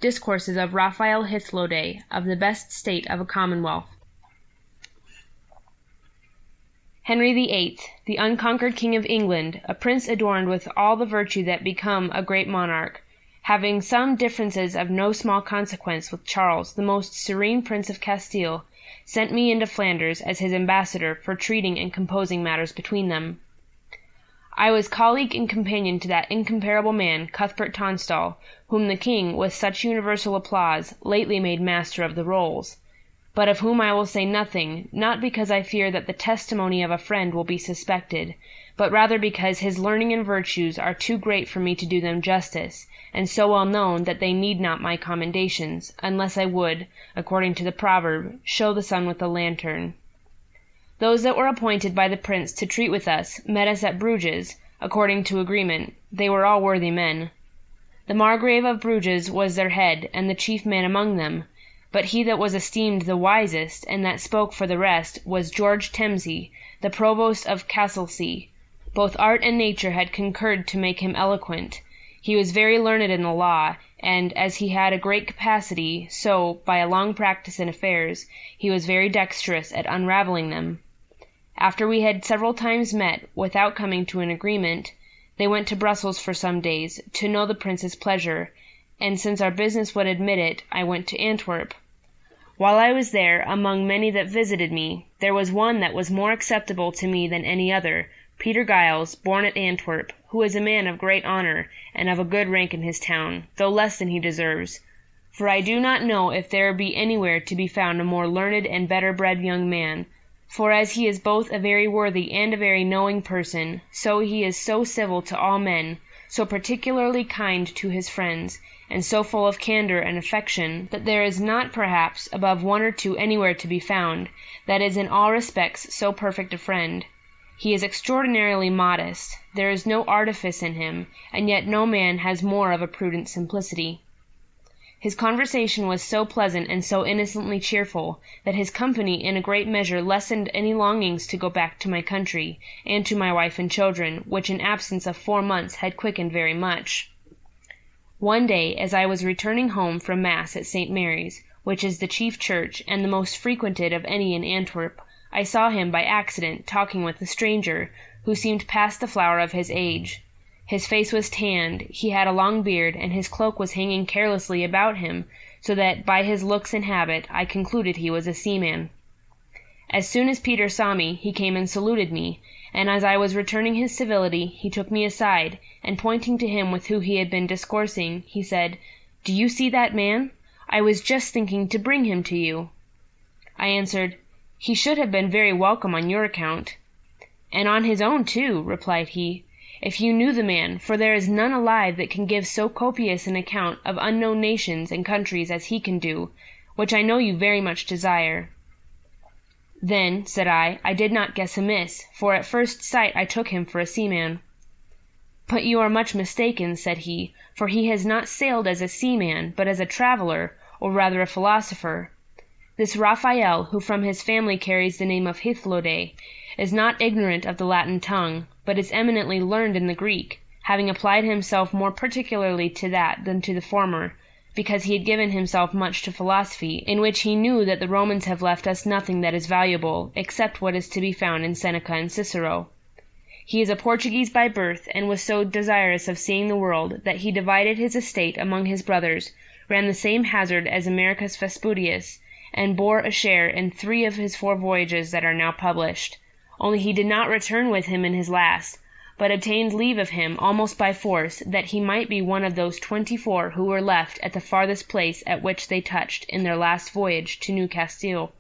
Discourses of Raphael Hythloday, of the Best State of a Commonwealth. Henry VIII, the unconquered King of England, a prince adorned with all the virtue that become a great monarch, having some differences of no small consequence with Charles, the most serene Prince of Castile, sent me into Flanders as his ambassador for treating and composing matters between them. I was colleague and companion to that incomparable man, Cuthbert Tonstal, whom the king, with such universal applause, lately made master of the rolls, but of whom I will say nothing, not because I fear that the testimony of a friend will be suspected, but rather because his learning and virtues are too great for me to do them justice, and so well known that they need not my commendations, unless I would, according to the proverb, show the sun with a lantern. Those that were appointed by the prince to treat with us met us at Bruges, according to agreement. They were all worthy men. The Margrave of Bruges was their head, and the chief man among them, but he that was esteemed the wisest, and that spoke for the rest, was George Temsey, the provost of Castlesea. Both art and nature had concurred to make him eloquent. He was very learned in the law, and as he had a great capacity, so, by a long practice in affairs, he was very dexterous at unravelling them. After we had several times met, without coming to an agreement, they went to Brussels for some days, to know the prince's pleasure, and since our business would admit it, I went to Antwerp. While I was there, among many that visited me, there was one that was more acceptable to me than any other, Peter Giles, born at Antwerp, who is a man of great honour, and of a good rank in his town, though less than he deserves. For I do not know if there be anywhere to be found a more learned and better bred young man, for as he is both a very worthy and a very knowing person, so he is so civil to all men, so particularly kind to his friends, and so full of candour and affection, that there is not perhaps above one or two anywhere to be found, that is in all respects so perfect a friend. He is extraordinarily modest, there is no artifice in him, and yet no man has more of a prudent simplicity. His conversation was so pleasant and so innocently cheerful, that his company in a great measure lessened any longings to go back to my country, and to my wife and children, which in absence of 4 months had quickened very much. One day, as I was returning home from Mass at St. Mary's, which is the chief church, and the most frequented of any in Antwerp, I saw him by accident talking with a stranger, who seemed past the flower of his age. His face was tanned, he had a long beard, and his cloak was hanging carelessly about him, so that by his looks and habit I concluded he was a seaman. As soon as Peter saw me, he came and saluted me, and as I was returning his civility, he took me aside, and pointing to him with whom he had been discoursing, he said, "Do you see that man? I was just thinking to bring him to you." I answered, "He should have been very welcome on your account." "And on his own too," replied he, "if you knew the man, for there is none alive that can give so copious an account of unknown nations and countries as he can do, which I know you very much desire." "Then," said I did not guess amiss, for at first sight I took him for a seaman. "But you are much mistaken," said he, "for he has not sailed as a seaman, but as a traveller, or rather a philosopher. This Raphael, who from his family carries the name of Hythloday, is not ignorant of the Latin tongue, but is eminently learned in the Greek, having applied himself more particularly to that than to the former, because he had given himself much to philosophy, in which he knew that the Romans have left us nothing that is valuable, except what is to be found in Seneca and Cicero. He is a Portuguese by birth, and was so desirous of seeing the world, that he divided his estate among his brothers, ran the same hazard as Americus Vespudius, and bore a share in 3 of his 4 voyages that are now published. Only he did not return with him in his last, but obtained leave of him almost by force, that he might be one of those 24 who were left at the farthest place at which they touched in their last voyage to New Castile.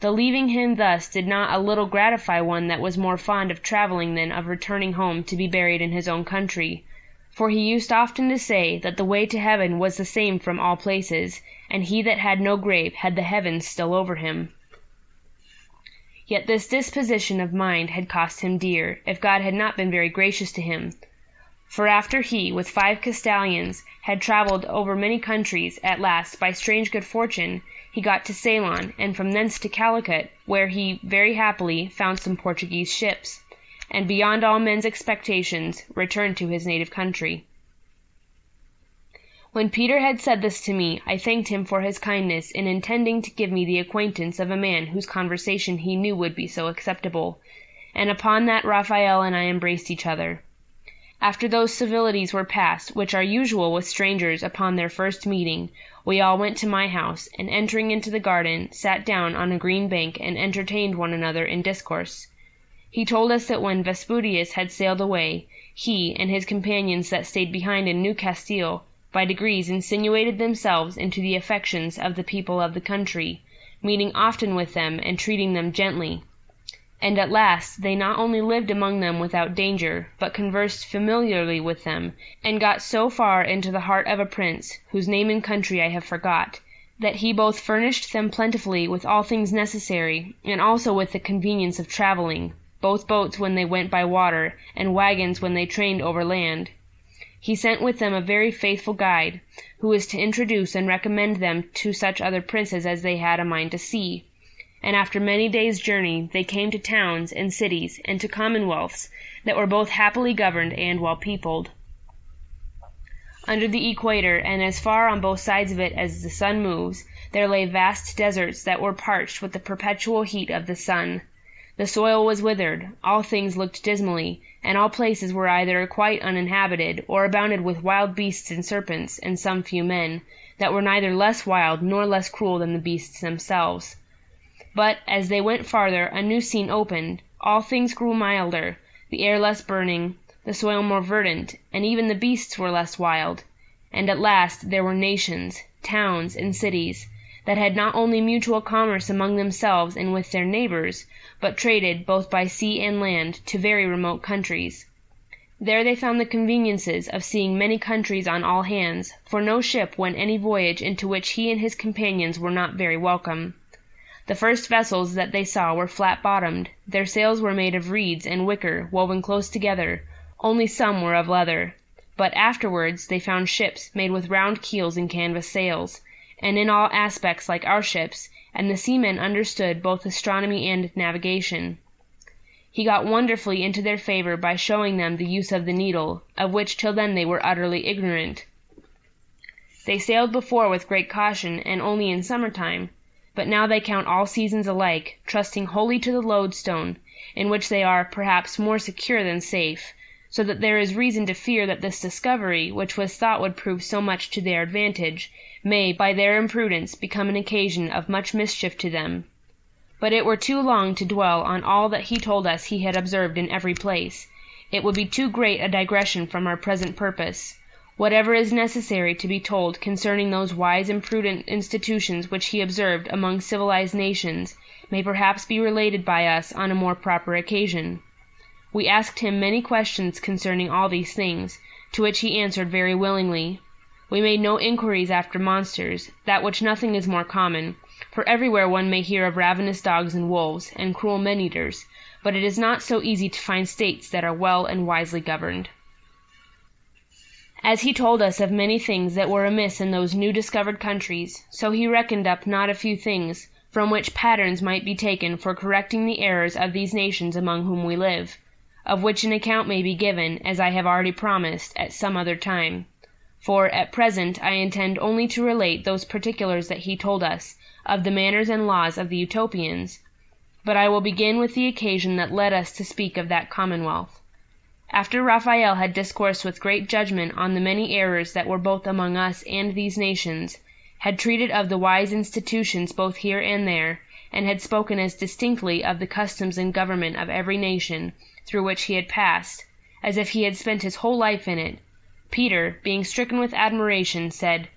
The leaving him thus did not a little gratify one that was more fond of travelling than of returning home to be buried in his own country, for he used often to say that the way to heaven was the same from all places, and he that had no grave had the heavens still over him. Yet this disposition of mind had cost him dear, if God had not been very gracious to him. For after he, with 5 Castilians, had travelled over many countries, at last, by strange good fortune, he got to Ceylon, and from thence to Calicut, where he, very happily, found some Portuguese ships, and beyond all men's expectations, returned to his native country. When Peter had said this to me, I thanked him for his kindness in intending to give me the acquaintance of a man whose conversation he knew would be so acceptable, and upon that Raphael and I embraced each other. After those civilities were past, which are usual with strangers upon their first meeting, we all went to my house, and entering into the garden, sat down on a green bank and entertained one another in discourse. He told us that when Vespudius had sailed away, he and his companions that stayed behind in New Castile by degrees insinuated themselves into the affections of the people of the country, meeting often with them and treating them gently. And at last they not only lived among them without danger, but conversed familiarly with them, and got so far into the heart of a prince, whose name and country I have forgot, that he both furnished them plentifully with all things necessary, and also with the convenience of travelling, both boats when they went by water, and wagons when they trained over land. He sent with them a very faithful guide, who was to introduce and recommend them to such other princes as they had a mind to see. And after many days' journey they came to towns and cities, and to commonwealths, that were both happily governed and well peopled. Under the equator, and as far on both sides of it as the sun moves, there lay vast deserts that were parched with the perpetual heat of the sun. The soil was withered, all things looked dismally, and all places were either quite uninhabited, or abounded with wild beasts and serpents, and some few men, that were neither less wild nor less cruel than the beasts themselves. But, as they went farther, a new scene opened. All things grew milder, the air less burning, the soil more verdant, and even the beasts were less wild. And at last there were nations, towns, and cities, that had not only mutual commerce among themselves and with their neighbors, but traded, both by sea and land, to very remote countries. There they found the conveniences of seeing many countries on all hands, for no ship went any voyage into which he and his companions were not very welcome. The first vessels that they saw were flat-bottomed, their sails were made of reeds and wicker woven close together, only some were of leather. But afterwards they found ships made with round keels and canvas sails, and in all aspects like our ships, and the seamen understood both astronomy and navigation. He got wonderfully into their favor by showing them the use of the needle, of which till then they were utterly ignorant. They sailed before with great caution, and only in summer-time, but now they count all seasons alike, trusting wholly to the lodestone, in which they are, perhaps, more secure than safe, so that there is reason to fear that this discovery, which was thought would prove so much to their advantage, may, by their imprudence, become an occasion of much mischief to them. But it were too long to dwell on all that he told us he had observed in every place. It would be too great a digression from our present purpose. Whatever is necessary to be told concerning those wise and prudent institutions which he observed among civilized nations may perhaps be related by us on a more proper occasion. We asked him many questions concerning all these things, to which he answered very willingly. We made no inquiries after monsters, that which nothing is more common, for everywhere one may hear of ravenous dogs and wolves, and cruel men-eaters, but it is not so easy to find states that are well and wisely governed. As he told us of many things that were amiss in those new-discovered countries, so he reckoned up not a few things, from which patterns might be taken for correcting the errors of these nations among whom we live, of which an account may be given, as I have already promised, at some other time. For, at present, I intend only to relate those particulars that he told us, of the manners and laws of the Utopians. But I will begin with the occasion that led us to speak of that commonwealth. After Raphael had discoursed with great judgment on the many errors that were both among us and these nations, had treated of the wise institutions both here and there, and had spoken as distinctly of the customs and government of every nation through which he had passed, as if he had spent his whole life in it, Peter, being stricken with admiration, said,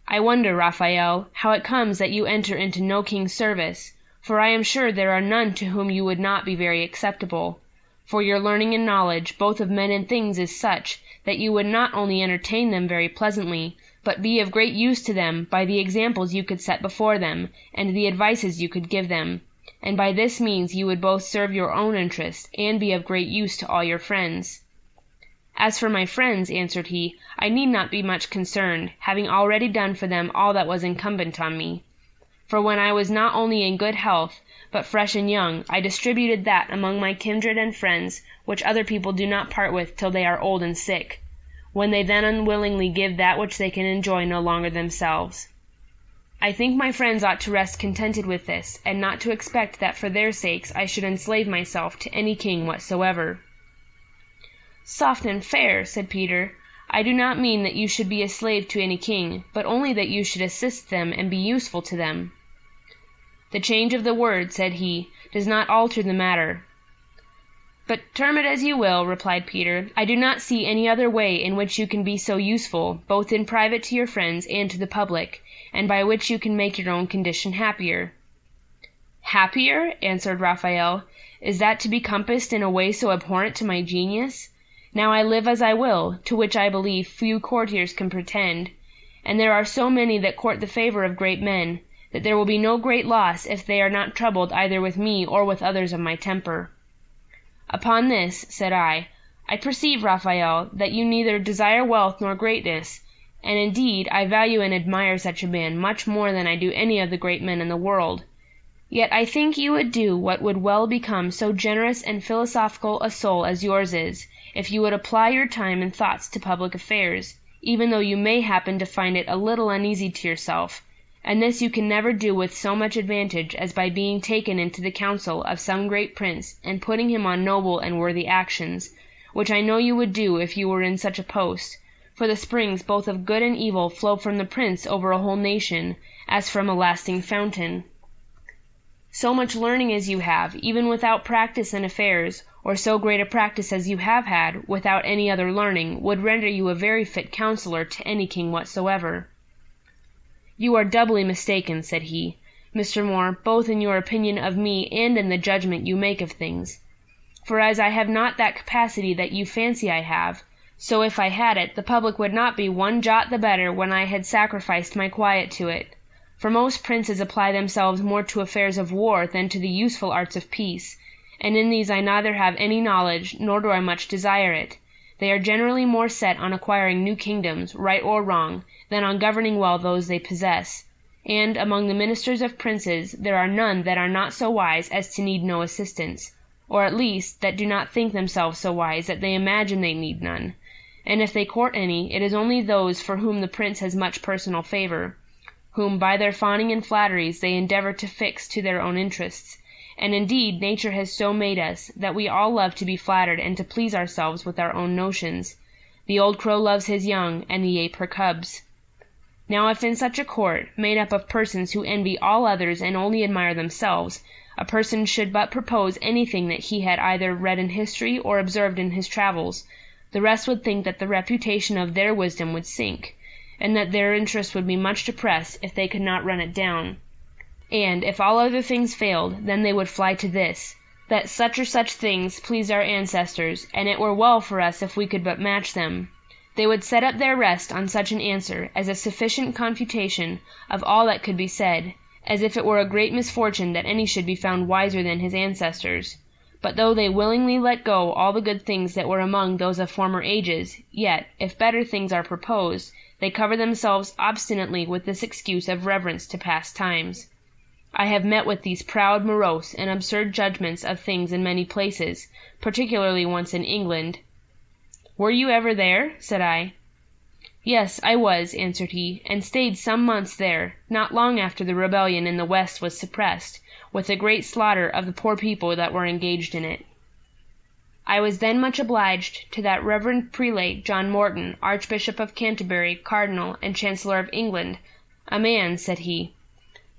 "I wonder, Raphael, how it comes that you enter into no king's service, for I am sure there are none to whom you would not be very acceptable. For your learning and knowledge, both of men and things, is such, that you would not only entertain them very pleasantly, but be of great use to them by the examples you could set before them, and the advices you could give them, and by this means you would both serve your own interest, and be of great use to all your friends." "As for my friends," answered he, "I need not be much concerned, having already done for them all that was incumbent on me. For when I was not only in good health, but fresh and young, I distributed that among my kindred and friends which other people do not part with till they are old and sick. when they then unwillingly give that which they can enjoy no longer themselves. I think my friends ought to rest contented with this, and not to expect that for their sakes I should enslave myself to any king whatsoever." "Soft and fair," said Peter, "I do not mean that you should be a slave to any king, but only that you should assist them and be useful to them." "The change of the word," said he, "does not alter the matter." "But term it as you will," replied Peter, "I do not see any other way in which you can be so useful, both in private to your friends and to the public, and by which you can make your own condition happier." "Happier?" answered Raphael. "Is that to be compassed in a way so abhorrent to my genius? Now I live as I will, to which I believe few courtiers can pretend, and there are so many that court the favour of great men, that there will be no great loss if they are not troubled either with me or with others of my temper." "Upon this," said I perceive, Raphael, that you neither desire wealth nor greatness, and indeed I value and admire such a man much more than I do any of the great men in the world. Yet I think you would do what would well become so generous and philosophical a soul as yours is, if you would apply your time and thoughts to public affairs, even though you may happen to find it a little uneasy to yourself, and this you can never do with so much advantage as by being taken into the council of some great prince, and putting him on noble and worthy actions, which I know you would do if you were in such a post, for the springs both of good and evil flow from the prince over a whole nation, as from a lasting fountain. So much learning as you have, even without practice in affairs, or so great a practice as you have had, without any other learning, would render you a very fit counsellor to any king whatsoever." "You are doubly mistaken," said he, "Mr. More, both in your opinion of me and in the judgment you make of things. For as I have not that capacity that you fancy I have, so if I had it, the public would not be one jot the better when I had sacrificed my quiet to it. For most princes apply themselves more to affairs of war than to the useful arts of peace, and in these I neither have any knowledge, nor do I much desire it. They are generally more set on acquiring new kingdoms, right or wrong, than on governing well those they possess. And among the ministers of princes there are none that are not so wise as to need no assistance, or at least that do not think themselves so wise that they imagine they need none. And if they court any, it is only those for whom the prince has much personal favour, whom by their fawning and flatteries they endeavour to fix to their own interests. And indeed nature has so made us, that we all love to be flattered and to please ourselves with our own notions. The old crow loves his young, and the ape her cubs. Now if in such a court, made up of persons who envy all others and only admire themselves, a person should but propose anything that he had either read in history or observed in his travels, the rest would think that the reputation of their wisdom would sink, and that their interest would be much depressed if they could not run it down. And if all other things failed, then they would fly to this, that such or such things pleased our ancestors, and it were well for us if we could but match them. They would set up their rest on such an answer as a sufficient confutation of all that could be said, as if it were a great misfortune that any should be found wiser than his ancestors. But though they willingly let go all the good things that were among those of former ages, yet, if better things are proposed, they cover themselves obstinately with this excuse of reverence to past times. I have met with these proud, morose, and absurd judgments of things in many places, particularly once in England. "Were you ever there?" said I. "Yes, I was," answered he, "and stayed some months there, not long after the rebellion in the West was suppressed, with a great slaughter of the poor people that were engaged in it. I was then much obliged to that reverend prelate John Morton, Archbishop of Canterbury, Cardinal, and Chancellor of England, a man," said he,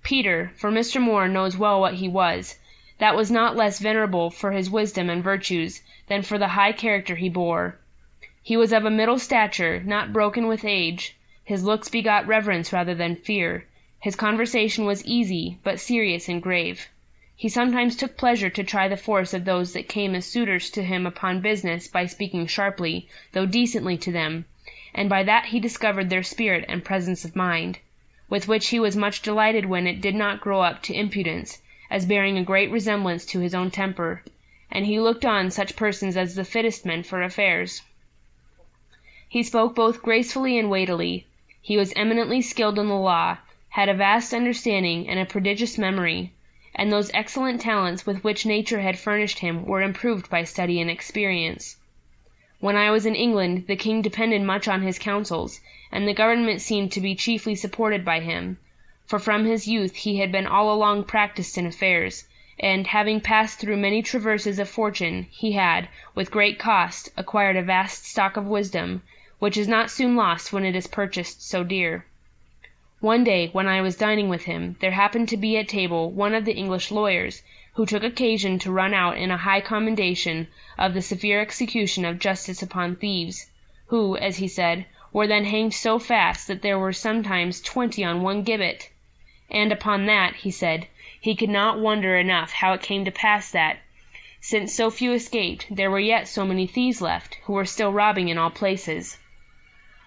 "Peter, for Mr. More knows well what he was, that was not less venerable for his wisdom and virtues than for the high character he bore. He was of a middle stature, not broken with age. His looks begot reverence rather than fear. His conversation was easy, but serious and grave. He sometimes took pleasure to try the force of those that came as suitors to him upon business by speaking sharply, though decently to them, and by that he discovered their spirit and presence of mind, with which he was much delighted when it did not grow up to impudence, as bearing a great resemblance to his own temper, and he looked on such persons as the fittest men for affairs. He spoke both gracefully and weightily. He was eminently skilled in the law, had a vast understanding and a prodigious memory, and those excellent talents with which nature had furnished him were improved by study and experience. When I was in England, the king depended much on his counsels, and the government seemed to be chiefly supported by him, for from his youth he had been all along practised in affairs, and, having passed through many traverses of fortune, he had, with great cost, acquired a vast stock of wisdom, which is not soon lost when it is purchased so dear. One day, when I was dining with him, there happened to be at table one of the English lawyers, who took occasion to run out in a high commendation of the severe execution of justice upon thieves, who, as he said, were then hanged so fast that there were sometimes 20 on one gibbet. And upon that, he said, he could not wonder enough how it came to pass that, since so few escaped, there were yet so many thieves left, who were still robbing in all places.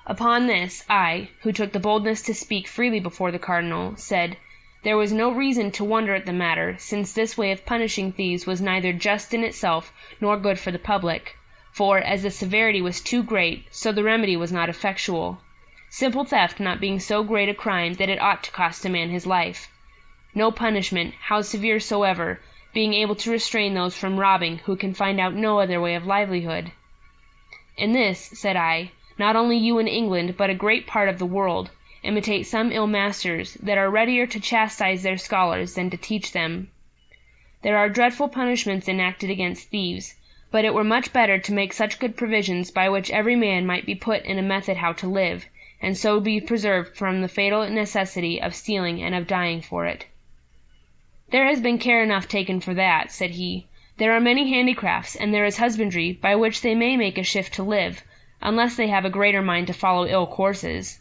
Upon this, I, who took the boldness to speak freely before the cardinal, said, there was no reason to wonder at the matter, since this way of punishing thieves was neither just in itself nor good for the public, for, as the severity was too great, so the remedy was not effectual, simple theft not being so great a crime that it ought to cost a man his life. No punishment, how severe soever, being able to restrain those from robbing who can find out no other way of livelihood. In this, said I, not only you in England, but a great part of the world, imitate some ill masters, that are readier to chastise their scholars than to teach them. There are dreadful punishments enacted against thieves, but it were much better to make such good provisions by which every man might be put in a method how to live, and so be preserved from the fatal necessity of stealing and of dying for it. There has been care enough taken for that, said he. There are many handicrafts, and there is husbandry, by which they may make a shift to live, unless they have a greater mind to follow ill courses.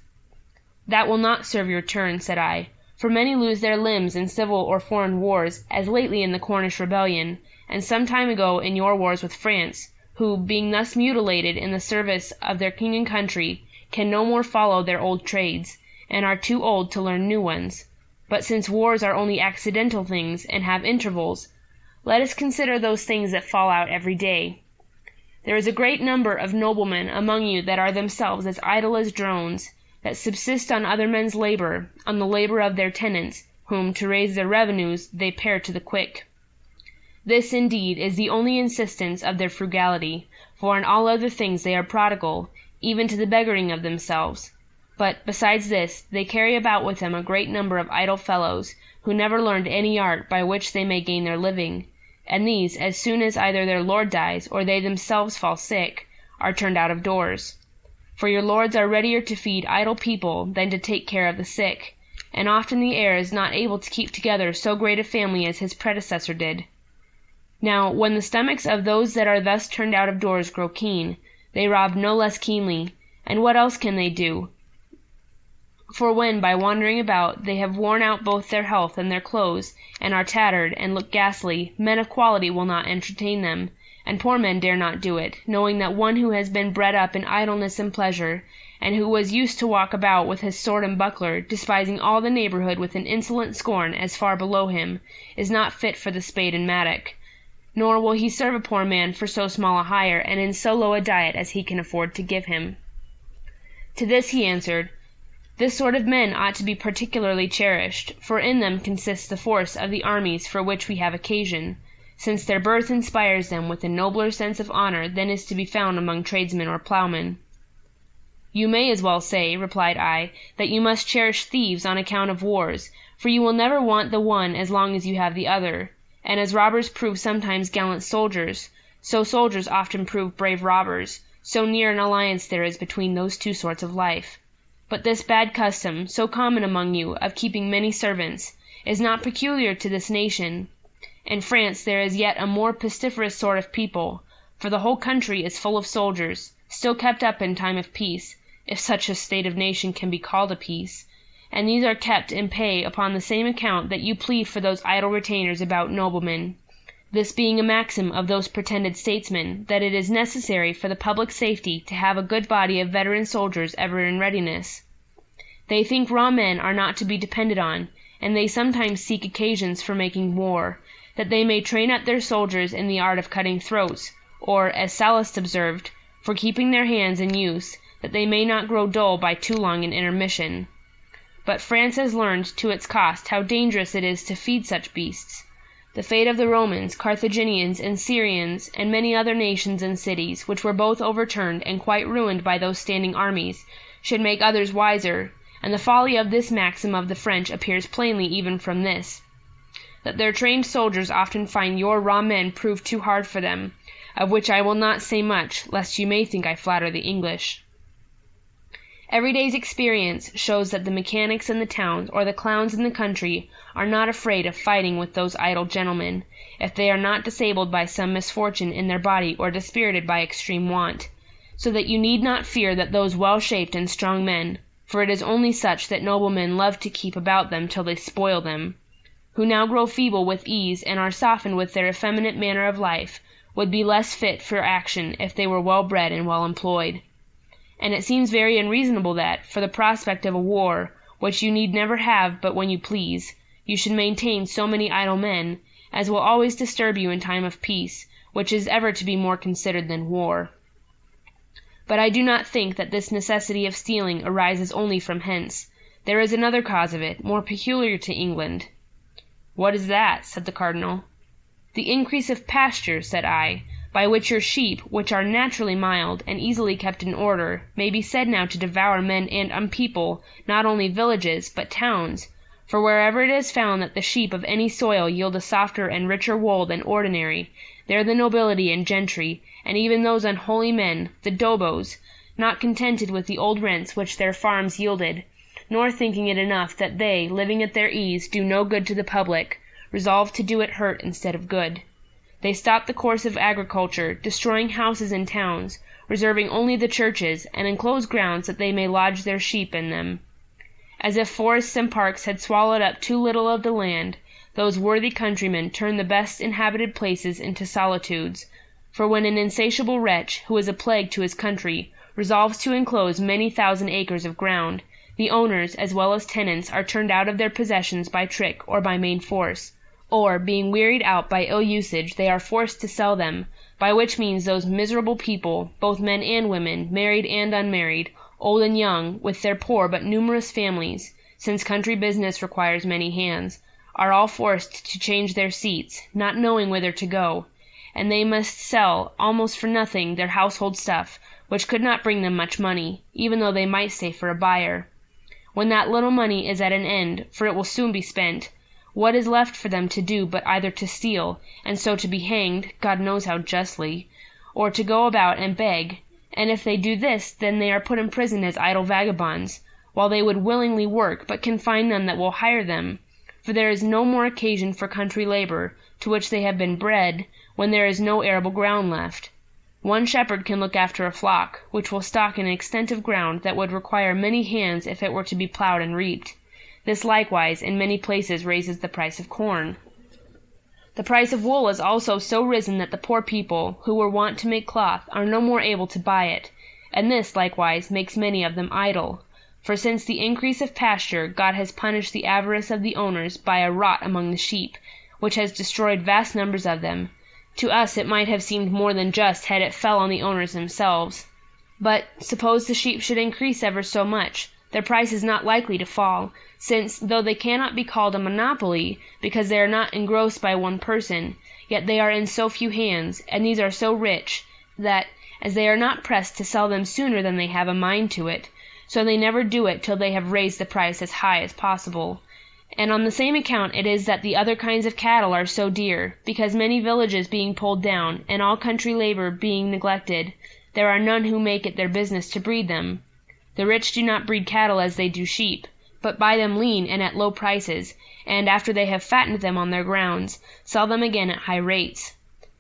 That will not serve your turn, said I, for many lose their limbs in civil or foreign wars, as lately in the Cornish rebellion, and some time ago in your wars with France, who, being thus mutilated in the service of their king and country, can no more follow their old trades, and are too old to learn new ones. But since wars are only accidental things, and have intervals, let us consider those things that fall out every day. There is a great number of noblemen among you that are themselves as idle as drones, that subsist on other men's labour, on the labour of their tenants, whom, to raise their revenues, they pare to the quick. This, indeed, is the only insistence of their frugality, for in all other things they are prodigal, even to the beggaring of themselves. But, besides this, they carry about with them a great number of idle fellows, who never learned any art by which they may gain their living, and these, as soon as either their lord dies, or they themselves fall sick, are turned out of doors. For your lords are readier to feed idle people than to take care of the sick, and often the heir is not able to keep together so great a family as his predecessor did. Now, when the stomachs of those that are thus turned out of doors grow keen, they rob no less keenly, and what else can they do? For when, by wandering about, they have worn out both their health and their clothes, and are tattered, and look ghastly, men of quality will not entertain them, and poor men dare not do it, knowing that one who has been bred up in idleness and pleasure, and who was used to walk about with his sword and buckler, despising all the neighbourhood with an insolent scorn as far below him, is not fit for the spade and mattock, nor will he serve a poor man for so small a hire, and in so low a diet as he can afford to give him. To this he answered, this sort of men ought to be particularly cherished, for in them consists the force of the armies for which we have occasion, since their birth inspires them with a nobler sense of honour than is to be found among tradesmen or ploughmen. You may as well say, replied I, that you must cherish thieves on account of wars, for you will never want the one as long as you have the other, and as robbers prove sometimes gallant soldiers, so soldiers often prove brave robbers, so near an alliance there is between those two sorts of life. But this bad custom, so common among you, of keeping many servants, is not peculiar to this nation. In France there is yet a more pestiferous sort of people, for the whole country is full of soldiers, still kept up in time of peace, if such a state of nation can be called a peace, and these are kept in pay upon the same account that you plead for those idle retainers about noblemen, this being a maxim of those pretended statesmen, that it is necessary for the public safety to have a good body of veteran soldiers ever in readiness. They think raw men are not to be depended on, and they sometimes seek occasions for making war, that they may train up their soldiers in the art of cutting throats, or, as Sallust observed, for keeping their hands in use, that they may not grow dull by too long an intermission. But France has learned to its cost how dangerous it is to feed such beasts. the fate of the Romans, Carthaginians, and Syrians, and many other nations and cities, which were both overturned and quite ruined by those standing armies, should make others wiser, and the folly of this maxim of the French appears plainly even from this, that their trained soldiers often find your raw men prove too hard for them, of which I will not say much, lest you may think I flatter the English. Every day's experience shows that the mechanics in the towns or the clowns in the country are not afraid of fighting with those idle gentlemen, if they are not disabled by some misfortune in their body or dispirited by extreme want, so that you need not fear that those well-shaped and strong men, for it is only such that noblemen love to keep about them till they spoil them, who now grow feeble with ease and are softened with their effeminate manner of life, would be less fit for action if they were well bred and well employed. And it seems very unreasonable that, for the prospect of a war, which you need never have but when you please, you should maintain so many idle men, as will always disturb you in time of peace, which is ever to be more considered than war. But I do not think that this necessity of stealing arises only from hence. There is another cause of it, more peculiar to England. "What is that?" said the Cardinal. "The increase of pasture," said I, "by which your sheep, which are naturally mild, and easily kept in order, may be said now to devour men and unpeople, not only villages, but towns, for wherever it is found that the sheep of any soil yield a softer and richer wool than ordinary, there the nobility and gentry, and even those unholy men, the dobos, not contented with the old rents which their farms yielded, nor thinking it enough that they, living at their ease, do no good to the public, resolve to do it hurt instead of good. They stop the course of agriculture, destroying houses and towns, reserving only the churches, and enclose grounds that they may lodge their sheep in them. As if forests and parks had swallowed up too little of the land, those worthy countrymen turn the best inhabited places into solitudes, for when an insatiable wretch, who is a plague to his country, resolves to enclose many thousand acres of ground, the owners, as well as tenants, are turned out of their possessions by trick or by main force, or, being wearied out by ill usage, they are forced to sell them, by which means those miserable people, both men and women, married and unmarried, old and young, with their poor but numerous families, since country business requires many hands, are all forced to change their seats, not knowing whither to go, and they must sell, almost for nothing, their household stuff, which could not bring them much money, even though they might stay for a buyer. When that little money is at an end, for it will soon be spent, what is left for them to do but either to steal, and so to be hanged, God knows how justly, or to go about and beg, and if they do this, then they are put in prison as idle vagabonds, while they would willingly work, but can find none that will hire them, for there is no more occasion for country labor, to which they have been bred, when there is no arable ground left. One shepherd can look after a flock, which will stock an extent of ground that would require many hands if it were to be plowed and reaped. This likewise in many places raises the price of corn. The price of wool is also so risen that the poor people, who were wont to make cloth, are no more able to buy it, and this likewise makes many of them idle. For since the increase of pasture, God has punished the avarice of the owners by a rot among the sheep, which has destroyed vast numbers of them. To us it might have seemed more than just had it fell on the owners themselves. But suppose the sheep should increase ever so much, their price is not likely to fall, since, though they cannot be called a monopoly, because they are not engrossed by one person, yet they are in so few hands, and these are so rich, that, as they are not pressed to sell them sooner than they have a mind to it, so they never do it till they have raised the price as high as possible. And on the same account it is that the other kinds of cattle are so dear, because many villages being pulled down, and all country labor being neglected, there are none who make it their business to breed them. The rich do not breed cattle as they do sheep, but buy them lean and at low prices, and after they have fattened them on their grounds, sell them again at high rates.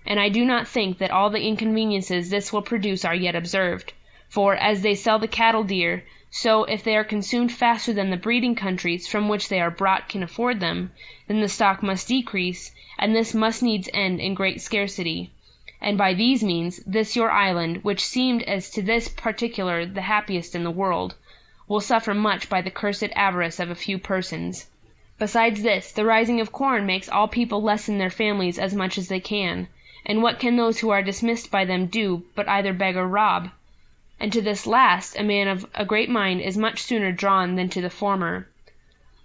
And I do not think that all the inconveniences this will produce are yet observed, for, as they sell the cattle dear, so if they are consumed faster than the breeding countries from which they are brought can afford them, then the stock must decrease, and this must needs end in great scarcity. And by these means, this your island, which seemed as to this particular the happiest in the world, will suffer much by the cursed avarice of a few persons. Besides this, the rising of corn makes all people lessen their families as much as they can, and what can those who are dismissed by them do but either beg or rob? And to this last a man of a great mind is much sooner drawn than to the former.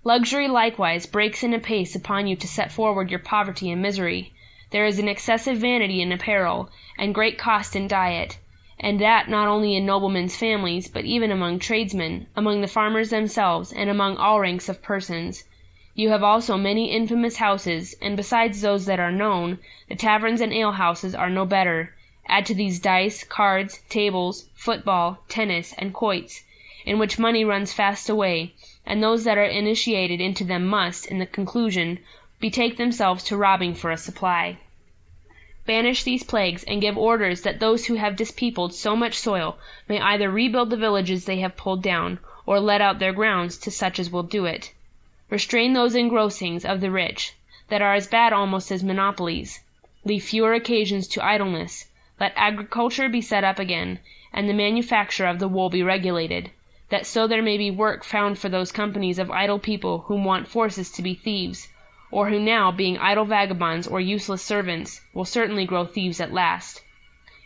Luxury likewise breaks in apace upon you to set forward your poverty and misery. There is an excessive vanity in apparel, and great cost in diet, and that not only in noblemen's families, but even among tradesmen, among the farmers themselves, and among all ranks of persons. You have also many infamous houses, and besides those that are known, the taverns and alehouses are no better. Add to these dice, cards, tables, football, tennis, and quoits, in which money runs fast away, and those that are initiated into them must, in the conclusion, betake themselves to robbing for a supply. Banish these plagues, and give orders that those who have dispeopled so much soil may either rebuild the villages they have pulled down, or let out their grounds to such as will do it. Restrain those engrossings of the rich, that are as bad almost as monopolies. Leave fewer occasions to idleness. Let agriculture be set up again, and the manufacture of the wool be regulated, that so there may be work found for those companies of idle people whom want forces to be thieves, or who now, being idle vagabonds or useless servants, will certainly grow thieves at last.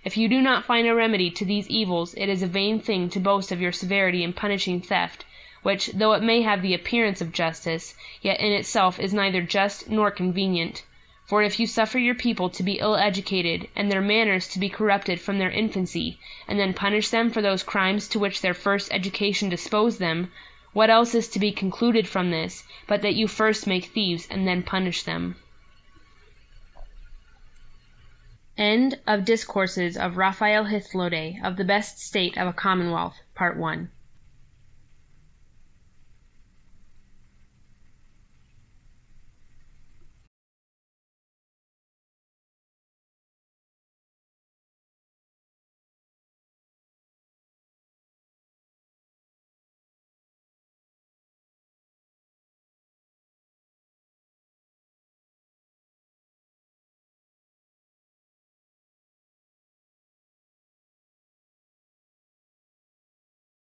If you do not find a remedy to these evils, it is a vain thing to boast of your severity in punishing theft, which, though it may have the appearance of justice, yet in itself is neither just nor convenient. For if you suffer your people to be ill-educated, and their manners to be corrupted from their infancy, and then punish them for those crimes to which their first education disposed them, what else is to be concluded from this, but that you first make thieves and then punish them? End of Discourses of Raphael Hythlode of the Best State of a Commonwealth, Part 1.